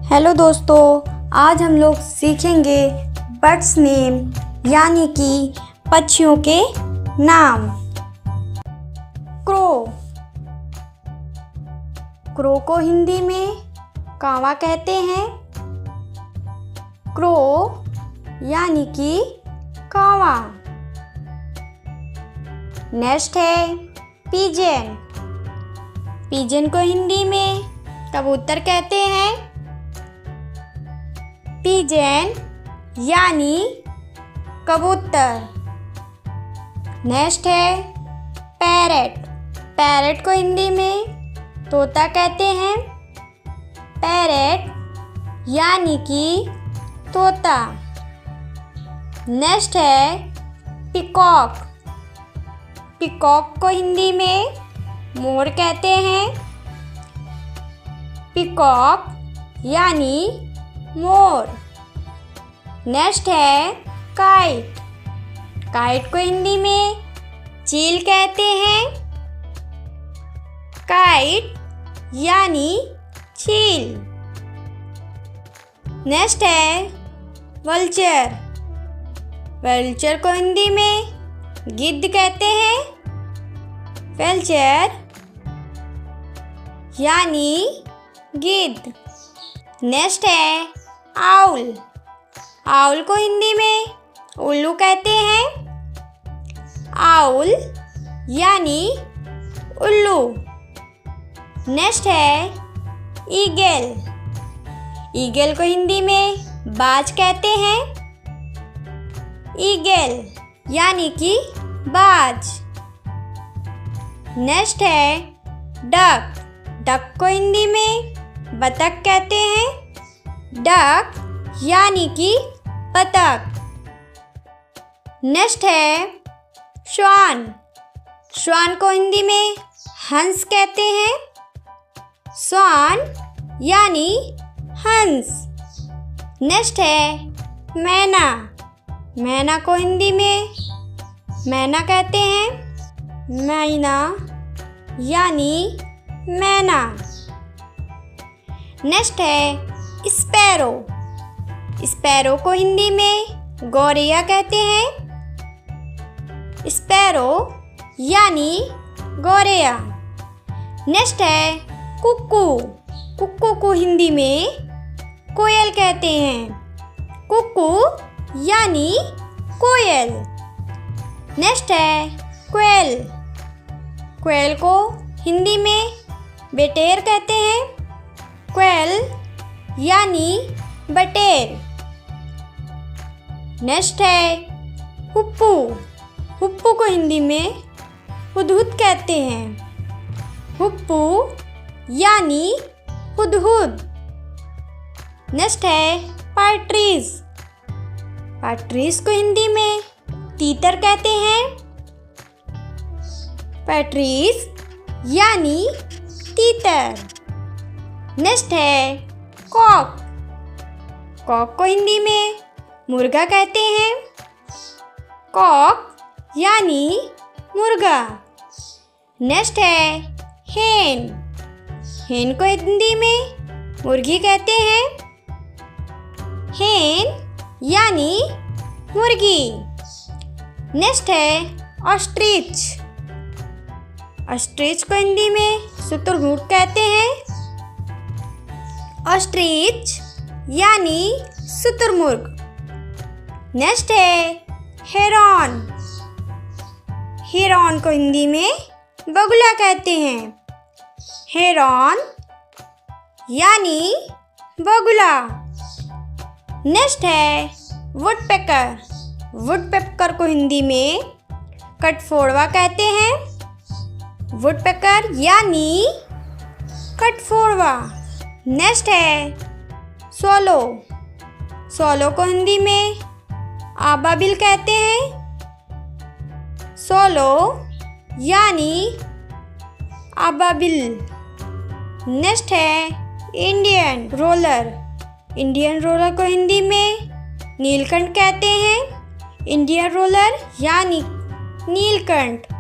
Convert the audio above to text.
Hello दोस्तों, आज हम लोग सीखेंगे बर्ड्स नेम यानी कि पक्षियों के नाम। क्रो। क्रो को हिंदी में कावा कहते हैं। क्रो यानी कि कावा। नेक्स्ट है पिजन। पिजन को हिंदी में कबूतर कहते हैं। पिजन यानी कबूतर। नेक्स्ट है पैरेट। पैरेट को हिंदी में तोता कहते हैं। पैरेट यानी कि तोता। नेक्स्ट है पीकॉक। पीकॉक को हिंदी में मोर कहते हैं। पीकॉक यानी मोर। नेक्स्ट है काइट। काइट को हिंदी में चील कहते हैं। काइट यानी चील। नेक्स्ट है वल्चर। वल्चर को हिंदी में गिद्ध कहते हैं। वल्चर यानी गिद्ध। नेक्स्ट है आउल। आउल को हिंदी में उल्लू कहते हैं। आउल यानी उल्लू। नेक्स्ट है ईगल। ईगल को हिंदी में बाज कहते हैं। ईगल यानी कि बाज। नेक्स्ट है डक। डक को हिंदी में बतख कहते हैं। डक यानी कि बतख। नेक्स्ट है श्वान। श्वान को हिंदी में हंस कहते हैं। श्वान यानी हंस। नेक्स्ट है मैना। मैना को हिंदी में मैना कहते हैं। मैना यानी मैना। नेक्स्ट है स्पैरो। स्पैरो को हिंदी में गौरैया कहते हैं। स्पैरो यानी गौरैया। नेक्स्ट है कुक्कू। कुक्कू को हिंदी में कोयल कहते हैं। कुक्कू यानी कोयल। नेक्स्ट है कोयल। कोयल को हिंदी में बटेर कहते हैं। कोयल यानी बटेर। नेक्स्ट है हुप्पू। हुप्पू को हिंदी में हुदहुद कहते हैं। हुप्पू यानी हुदहुद। नेक्स्ट है पार्ट्रीज। पार्ट्रीज को हिंदी में तीतर कहते हैं। पार्ट्रीज यानी तीतर। नेक्स्ट है कॉक। कॉक को हिंदी में मुर्गा कहते हैं। कॉक यानी मुर्गा। नेक्स्ट है हेन। हेन को हिंदी में मुर्गी कहते हैं। हेन यानी मुर्गी। नेक्स्ट है ऑस्ट्रिच। ऑस्ट्रिच को हिंदी में शुतुरमुर्ग कहते हैं। ऑस्ट्रिच यानी शुतुरमुर्ग। नेक्स्ट है हेरॉन। हेरॉन को हिंदी में बगुला कहते हैं। हेरॉन यानी बगुला। नेक्स्ट है वुडपेकर। वुडपेकर को हिंदी में कठफोड़वा कहते हैं। वुडपेकर यानी कठफोड़वा। नेक्स्ट है स्वॉलो। स्वॉलो को हिंदी में आबाबिल कहते हैं। स्वॉलो यानी आबाबिल। नेक्स्ट है इंडियन रोलर। इंडियन रोलर को हिंदी में नीलकंठ कहते हैं। इंडियन रोलर यानी नीलकंठ।